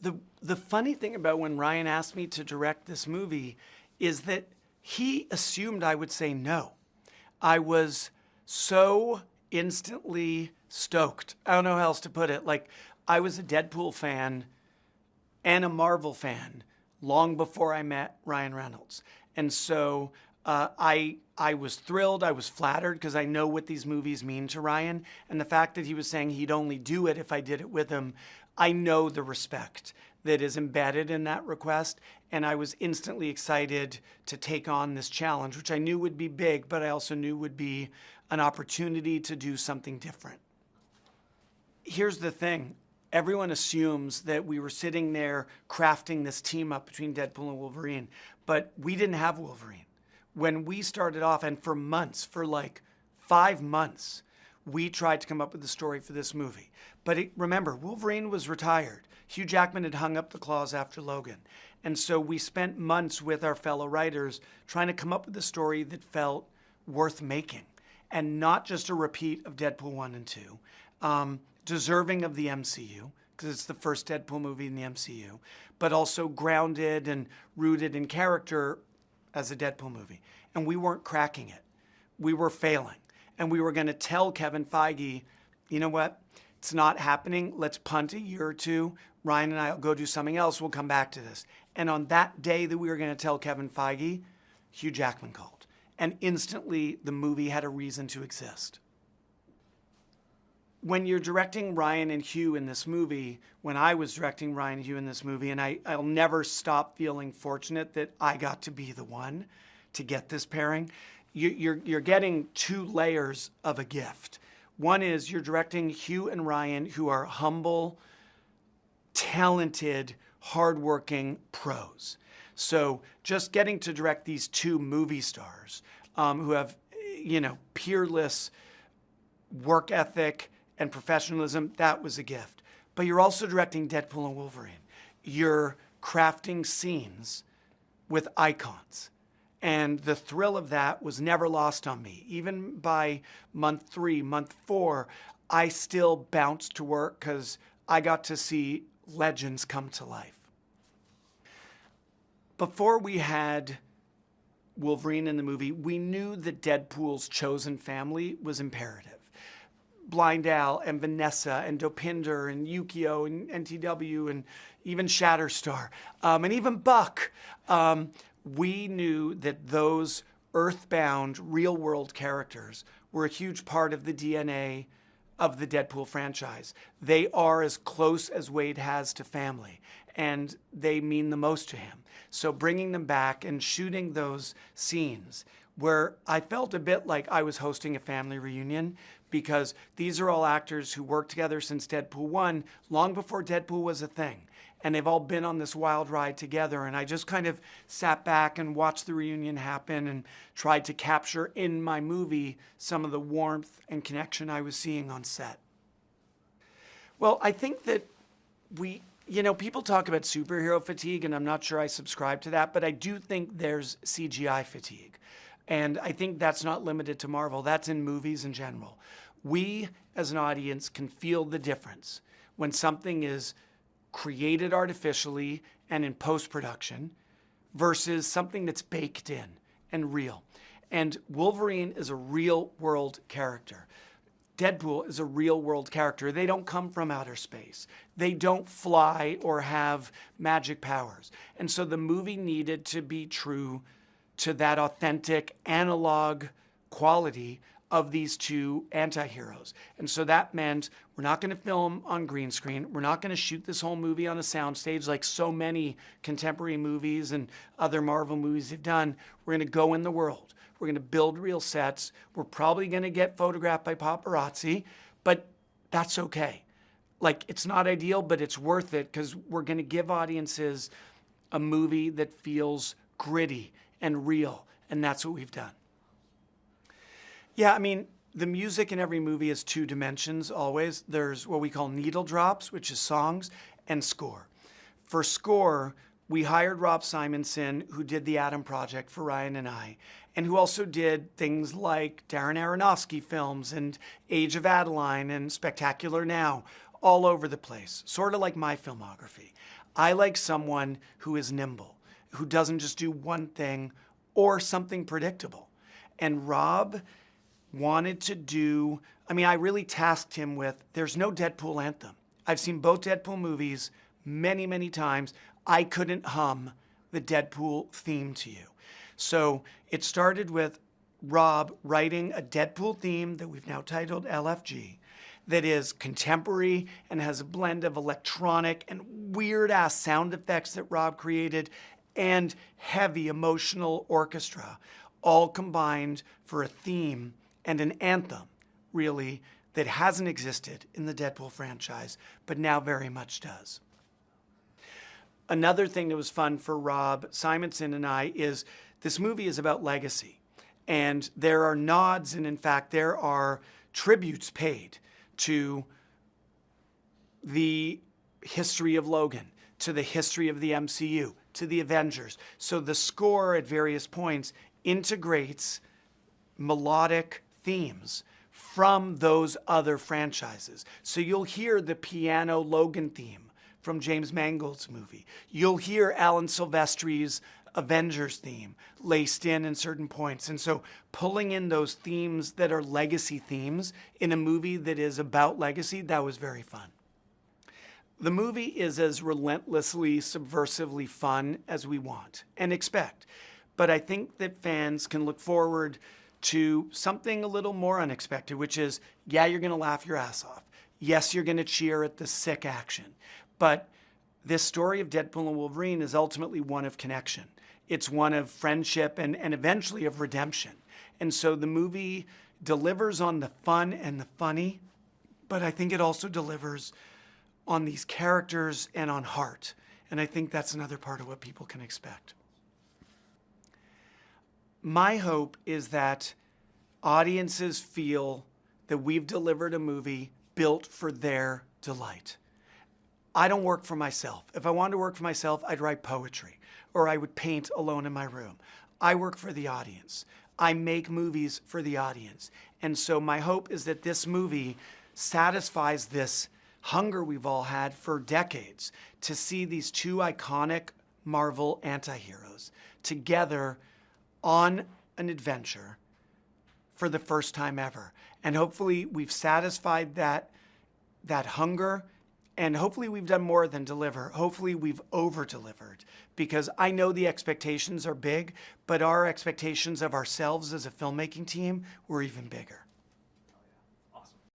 The funny thing about when Ryan asked me to direct this movie is that he assumed I would say no. I was so instantly stoked. I don't know how else to put it. Like, I was a Deadpool fan and a Marvel fan long before I met Ryan Reynolds. And so I was thrilled. I was flattered because I know what these movies mean to Ryan. And the fact that he was saying he'd only do it if I did it with him, I know the respect that is embedded in that request. And I was instantly excited to take on this challenge, which I knew would be big, but I also knew would be an opportunity to do something different. Here's the thing. Everyone assumes that we were sitting there crafting this team up between Deadpool and Wolverine, but we didn't have Wolverine. When we started off, and for months, for like 5 months, we tried to come up with a story for this movie. But remember, Wolverine was retired. Hugh Jackman had hung up the claws after Logan. And so we spent months with our fellow writers trying to come up with a story that felt worth making, and not just a repeat of Deadpool 1 and 2. Deserving of the MCU, because it's the first Deadpool movie in the MCU, but also grounded and rooted in character as a Deadpool movie. And we weren't cracking it. We were failing. And we were going to tell Kevin Feige, you know what? It's not happening. Let's punt a year or two. Ryan and I will go do something else. We'll come back to this. And on that day that we were going to tell Kevin Feige, Hugh Jackman called. And instantly, the movie had a reason to exist. When you're directing Ryan and Hugh in this movie, when I was directing Ryan and Hugh in this movie, and I'll never stop feeling fortunate that I got to be the one to get this pairing, you're getting 2 layers of a gift. One is you're directing Hugh and Ryan, who are humble, talented, hardworking pros. So just getting to direct these 2 movie stars who have, peerless work ethic and professionalism, that was a gift. But you're also directing Deadpool and Wolverine. You're crafting scenes with icons. And the thrill of that was never lost on me. Even by month 3, month 4, I still bounced to work because I got to see legends come to life. Before we had Wolverine in the movie, we knew that Deadpool's chosen family was imperative. Blind Al and Vanessa and Dopinder and Yukio and NTW and even Shatterstar and even Buck. We knew that those earthbound, real-world characters were a huge part of the DNA of the Deadpool franchise. They are as close as Wade has to family, and they mean the most to him. So bringing them back and shooting those scenes where I felt a bit like I was hosting a family reunion, because these are all actors who worked together since Deadpool 1, long before Deadpool was a thing. And they've all been on this wild ride together. And I just kind of sat back and watched the reunion happen and tried to capture in my movie some of the warmth and connection I was seeing on set. Well, I think that people talk about superhero fatigue, and I'm not sure I subscribe to that, but I do think there's CGI fatigue. And I think that's not limited to Marvel. That's in movies in general. We, as an audience, can feel the difference when something is created artificially and in post-production versus something that's baked in and real. And Wolverine is a real-world character. Deadpool is a real-world character. They don't come from outer space. They don't fly or have magic powers. And so the movie needed to be true to that authentic analog quality of these 2 anti-heroes. And so that meant we're not going to film on green screen. We're not going to shoot this whole movie on a soundstage like so many contemporary movies and other Marvel movies have done. We're going to go in the world. We're going to build real sets. We're probably going to get photographed by paparazzi, but that's okay. Like, it's not ideal, but it's worth it because we're going to give audiences a movie that feels gritty and real, and that's what we've done. Yeah, I mean, the music in every movie has 2 dimensions always. There's what we call needle drops, which is songs, and score. For score, we hired Rob Simonson, who did the Atom Project for Ryan and I, and who also did things like Darren Aronofsky films and Age of Adeline and Spectacular Now. all over the place, sort of like my filmography. I like someone who is nimble, who doesn't just do one thing or something predictable. And Rob wanted to do, I really tasked him with, there's no Deadpool anthem. I've seen both Deadpool movies many, many times. I couldn't hum the Deadpool theme to you. So it started with Rob writing a Deadpool theme that we've now titled LFG that is contemporary and has a blend of electronic and weird-ass sound effects that Rob created and heavy emotional orchestra, all combined for a theme and an anthem, really, that hasn't existed in the Deadpool franchise, but now very much does. Another thing that was fun for Rob Simonson and I is this movie is about legacy. And there are nods, and in fact, there are tributes paid to the history of Logan, to the history of the MCU, to the Avengers. So the score at various points integrates melodic themes from those other franchises. So you'll hear the piano Logan theme from James Mangold's movie. You'll hear Alan Silvestri's Avengers theme laced in certain points. And so pulling in those themes that are legacy themes in a movie that is about legacy, that was very fun. The movie is as relentlessly, subversively fun as we want and expect. But I think that fans can look forward to something a little more unexpected, which is, yeah, you're going to laugh your ass off. Yes, you're going to cheer at the sick action. But this story of Deadpool and Wolverine is ultimately one of connection. It's one of friendship and eventually of redemption. And so the movie delivers on the fun and the funny, but I think it also delivers on these characters and on heart. And I think that's another part of what people can expect. My hope is that audiences feel that we've delivered a movie built for their delight. I don't work for myself. If I wanted to work for myself, I'd write poetry or I would paint alone in my room. I work for the audience. I make movies for the audience. And so my hope is that this movie satisfies this hunger we've all had for decades to see these two iconic Marvel anti-heroes together on an adventure for the first time ever. And hopefully we've satisfied that hunger. And hopefully we've done more than deliver. Hopefully we've over-delivered, because I know the expectations are big, but our expectations of ourselves as a filmmaking team were even bigger.